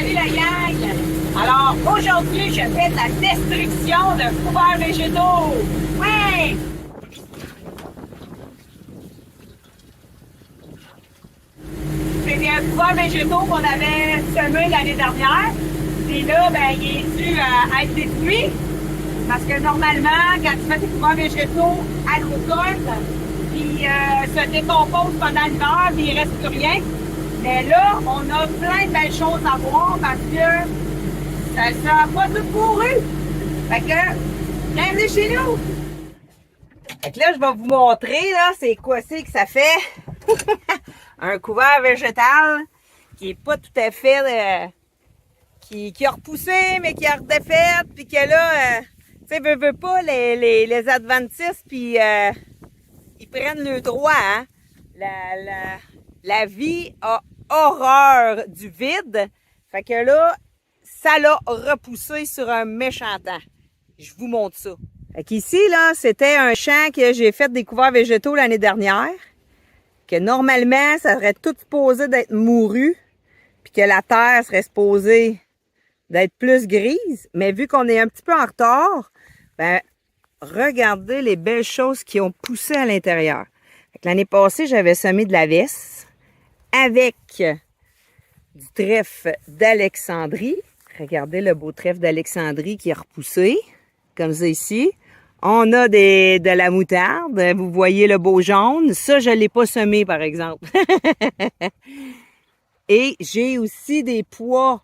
Salut la gang! Alors, aujourd'hui, je fais de la destruction de couverts végétaux. Ouais! C'est des couverts végétaux qu'on avait semés l'année dernière. Et là, ben, il est dû à être détruit. Parce que normalement, quand tu fais des couverts végétaux à l'automne, ils se décomposent pendant l'hiver, puis il ne reste plus rien. Mais là, on a plein de belles choses à voir parce que ça ne sera pas tout pourru. Fait que, bienvenue chez nous! Fait que là, je vais vous montrer, là, c'est quoi c'est que ça fait. Un couvert végétal qui est pas tout à fait... qui a repoussé, mais qui a redéfait, puis que là, tu sais, veut pas, les adventistes, puis ils prennent le droit, hein. La vie a horreur du vide. Fait que là, ça l'a repoussé sur un méchant temps. Je vous montre ça. Fait qu'ici, là, c'était un champ que j'ai fait des couverts végétaux l'année dernière. Que normalement, ça serait tout supposé d'être mouru. Puis que la terre serait supposée d'être plus grise. Mais vu qu'on est un petit peu en retard, ben, regardez les belles choses qui ont poussé à l'intérieur. L'année passée, j'avais semé de la vesse avec du trèfle d'Alexandrie. Regardez le beau trèfle d'Alexandrie qui est repoussé, comme ça ici. On a de la moutarde. Vous voyez le beau jaune. Ça, je ne l'ai pas semé, par exemple. Et j'ai aussi des pois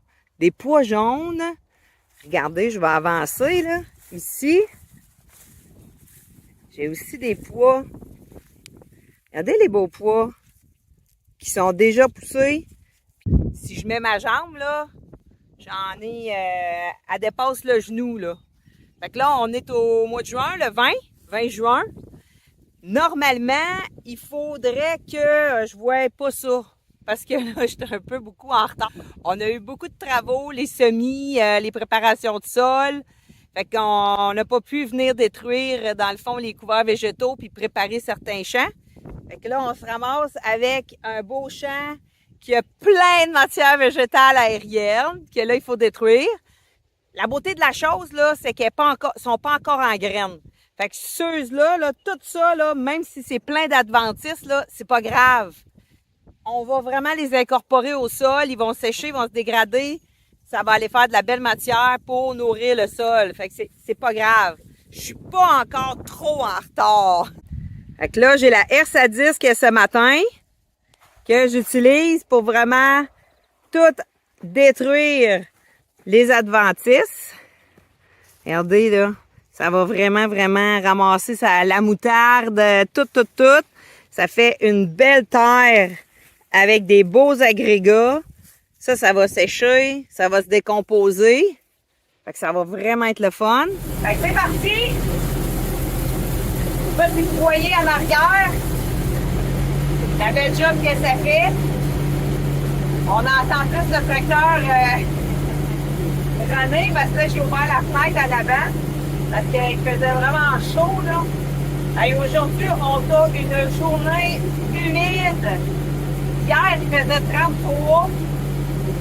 jaunes. Regardez, je vais avancer, là. Ici, j'ai aussi des pois. Regardez les beaux pois qui sont déjà poussés. Si je mets ma jambe, là, j'en ai... elle dépasse le genou, là. Fait que là, on est au mois de juin, le 20 juin. Normalement, il faudrait que je ne voie pas ça. Parce que là, j'étais un peu beaucoup en retard. On a eu beaucoup de travaux, les semis, les préparations de sol. Fait qu'on n'a pas pu venir détruire, dans le fond, les couverts végétaux puis préparer certains champs. Fait que là, on se ramasse avec un beau champ qui a plein de matière végétale aérienne, que là, il faut détruire. La beauté de la chose, là, c'est qu'elles sont pas encore en graines. Fait que ceux-là, tout ça, là, même si c'est plein d'adventices, là, c'est pas grave. On va vraiment les incorporer au sol, ils vont sécher, ils vont se dégrader. Ça va aller faire de la belle matière pour nourrir le sol. Fait que c'est pas grave. Je suis pas encore trop en retard. Fait que là, j'ai la RSA10 que ce matin, que j'utilise pour vraiment tout détruire les adventices. Regardez, là, ça va vraiment ramasser la moutarde, tout. Ça fait une belle terre avec des beaux agrégats. Ça va sécher, ça va se décomposer. Fait que ça va vraiment être le fun. Fait que c'est parti! Vous voyez en arrière la belle job que ça fait. On entend plus le tracteur runner parce que là, j'ai ouvert la fenêtre à l'avant parce qu'il faisait vraiment chaud, là. Et aujourd'hui, on a une journée humide. Hier, il faisait 33.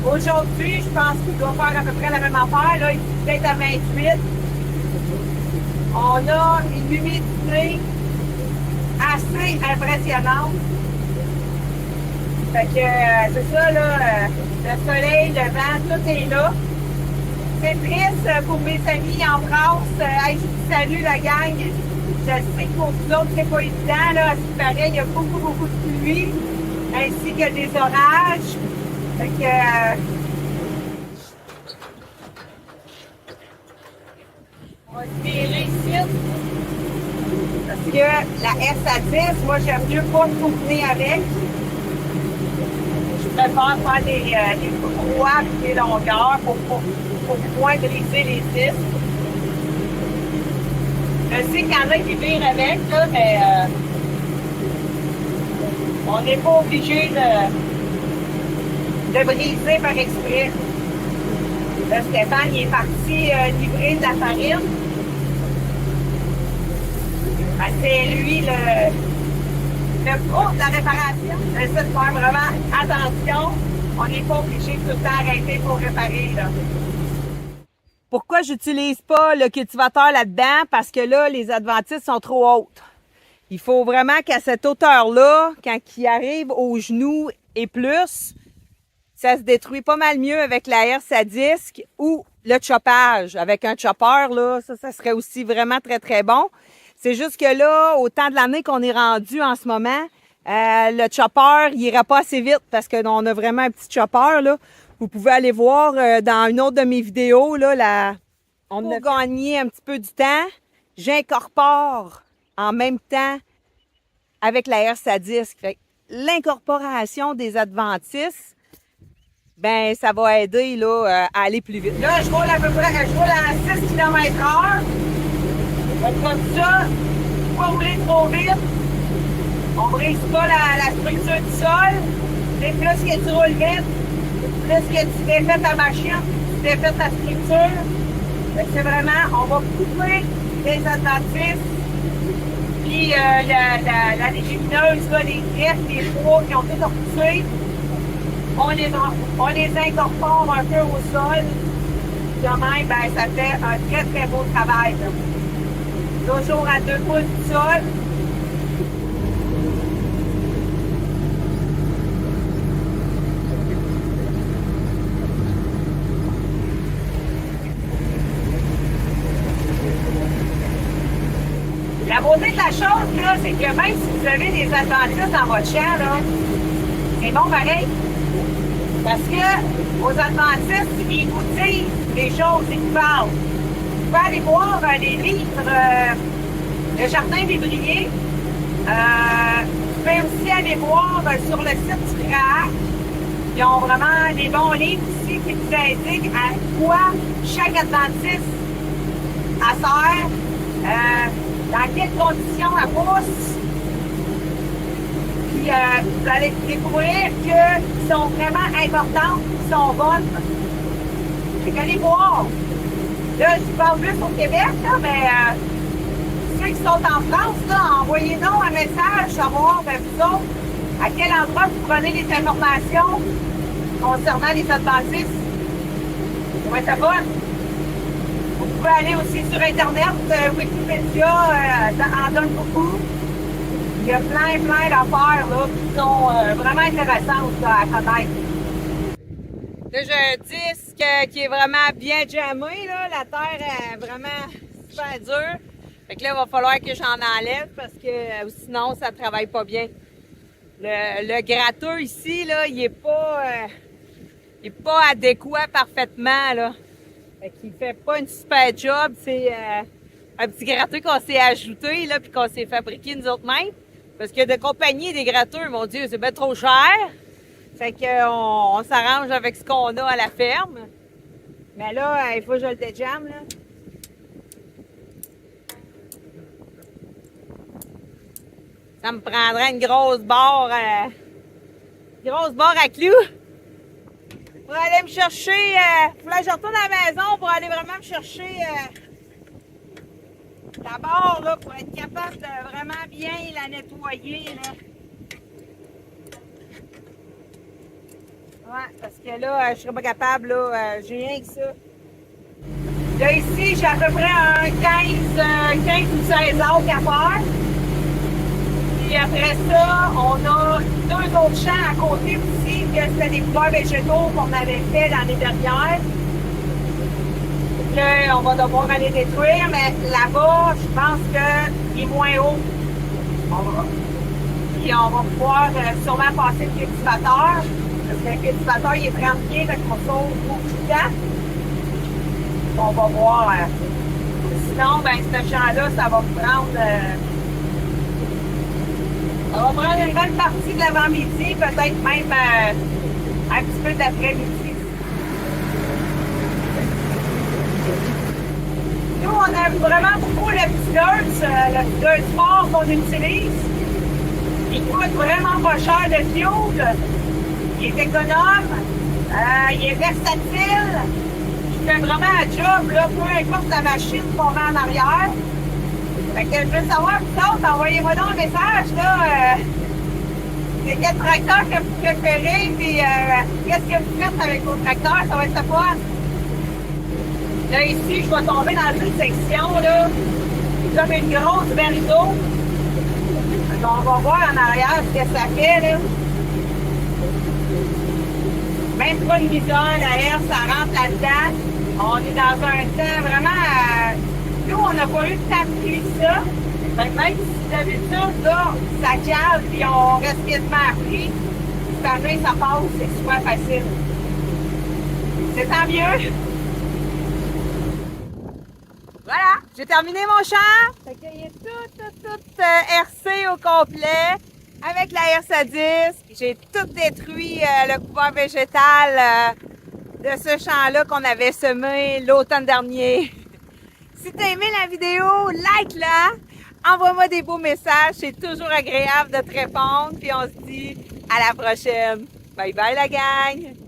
Aujourd'hui, je pense qu'il doit faire à peu près la même affaire. Là, il est peut-être à 28. On a une humidité assez impressionnante. Fait que c'est ça, là, le soleil, le vent, tout est là. C'est triste pour mes amis en France. Hey, je dis salut la gang. Je sais que pour vous autres, c'est pas évident. Là. À ce qui paraît, il y a beaucoup de pluie, ainsi que des orages. Fait que... on va se virer ici. Parce que la RSA10, moi, j'aime mieux pas tourner avec. Je préfère faire des croix et des longueurs pour moins briser les cis. Je sais qu'il y en a qui virent avec, là, mais on n'est pas obligé de briser par exprès. Là, Stéphane, il est parti livrer de la farine. Ben, c'est lui le pro de la réparation. J'essaie de faire vraiment attention. on n'est pas obligé de tout le temps arrêter pour réparer, là. Pourquoi j'utilise pas le cultivateur là-dedans? Parce que là, les adventices sont trop hautes. Il faut vraiment qu'à cette hauteur-là, quand il arrive aux genoux et plus, ça se détruit pas mal mieux avec la herse à disque ou le choppage. Avec un chopper, là, ça serait aussi vraiment très, très bon. C'est juste que là, au temps de l'année qu'on est rendu en ce moment, le chopper, il ira pas assez vite parce qu'on a vraiment un petit chopper, là. Vous pouvez aller voir dans une autre de mes vidéos, là, on a gagné un petit peu du temps. J'incorpore en même temps avec la herse à disque. L'incorporation des adventices, ben ça va aider là, à aller plus vite. Là, je roule à peu près à 6 km/h. Comme ça, pas rouler trop vite. On brise pas la structure du sol. Et plus que tu roules vite, plus que tu défais ta machine, tu défais ta structure. C'est vraiment, on va couper les adventices. Puis la légumineuse, là, les greffes, les pois qui ont tout repoussé, on les incorpore un peu au sol. Puis quand même, ben, ça fait un très très beau travail, là. Toujours à 2 pouces du sol. La beauté de la chose, là, c'est que même si vous avez des adventices dans votre champ, là, c'est bon pareil. Parce que aux adventistes, ils vous disent des choses, ils vous parlent. Vous pouvez aller voir les livres Le Jardin des Briers. Vous pouvez aussi aller voir sur le site du CRAAC. Ils ont vraiment des bons livres aussi qui vous indiquent à quoi chaque adventiste a sert. Dans quelles conditions elle pousse. Puis vous allez découvrir qu'ils sont vraiment importantes, qu'ils sont bonnes. Fait qu'allez voir. Là, je parle plus au Québec, là, mais ceux qui sont en France, là, envoyez-nous un message, savoir, ben, vous autres, à quel endroit vous prenez les informations concernant les adventistes. Ça va être bon. Vous pouvez aller aussi sur Internet, Wikipédia en donne beaucoup. Il y a plein d'affaires là, qui sont vraiment intéressantes là, à connaître. Là, j'ai un disque qui est vraiment bien jammé. Là. La terre est vraiment super dure. Fait que là, il va falloir que j'en enlève parce que sinon, ça ne travaille pas bien. Le gratteux ici, là, il est pas adéquat parfaitement. Là. Fait qu'il fait pas une super job. C'est un petit gratteux qu'on s'est ajouté, là, puis qu'on s'est fabriqué nous autres mêmes. Parce que de compagnie des gratteux, mon Dieu, c'est bien trop cher. Fait qu'on s'arrange avec ce qu'on a à la ferme. Mais là, il faut que je le déjamme, là. Ça me prendrait une grosse barre à clous. Pour aller me chercher, faut que je retourne à la maison pour aller vraiment me chercher la barre là, pour être capable de vraiment bien la nettoyer. Là. Ouais, parce que là, je serais pas capable, là, j'ai rien que ça. Là, ici, j'ai à peu près un 15 ou 16 arcs à faire. Puis après ça, on a 2 autres champs à côté aussi, que c'était des couverts végétaux qu'on avait fait l'année dernière. Là, on va devoir aller détruire, mais là-bas, je pense qu'il est moins haut. Puis on va pouvoir sûrement passer le cultivateur, parce que le cultivateur, il est 30 pieds, donc on sauve beaucoup de temps. On va voir. Sinon, ben, ce champ-là, ça va me prendre... on va prendre une bonne partie de l'avant-midi, peut-être même un petit peu d'après-midi. Nous, on aime vraiment beaucoup le petit dirt sport qu'on utilise. Il coûte vraiment pas cher de fuel. Il est économe. Il est versatile. Il fait vraiment un job, là, peu importe la machine qu'on met en arrière. Fait que je veux savoir, vous autres, envoyez-moi donc un message, là. C'est quel tracteur que vous préférez, puis qu'est-ce que vous faites avec vos tracteurs? Ça va être quoi? Là, ici, je vais tomber dans une section, là, comme une grosse belle d'eau. On va voir en arrière ce que ça fait, là. Même pas une misère, l'air, ça rentre là-dedans. On est dans un temps vraiment... nous, on n'a pas eu de temps de pluie que ça. Fait que même si d'habitude, là, ça cale, puis on reste quasiment à pluie, cette année, ça passe, c'est super facile. C'est tant mieux. Voilà, j'ai terminé mon champ. Fait qu'il est tout RC au complet avec la RC10. J'ai tout détruit le couvert végétal de ce champ-là qu'on avait semé l'automne dernier. Si t'as aimé la vidéo, like-la, envoie-moi des beaux messages, c'est toujours agréable de te répondre, puis on se dit à la prochaine. Bye bye la gang!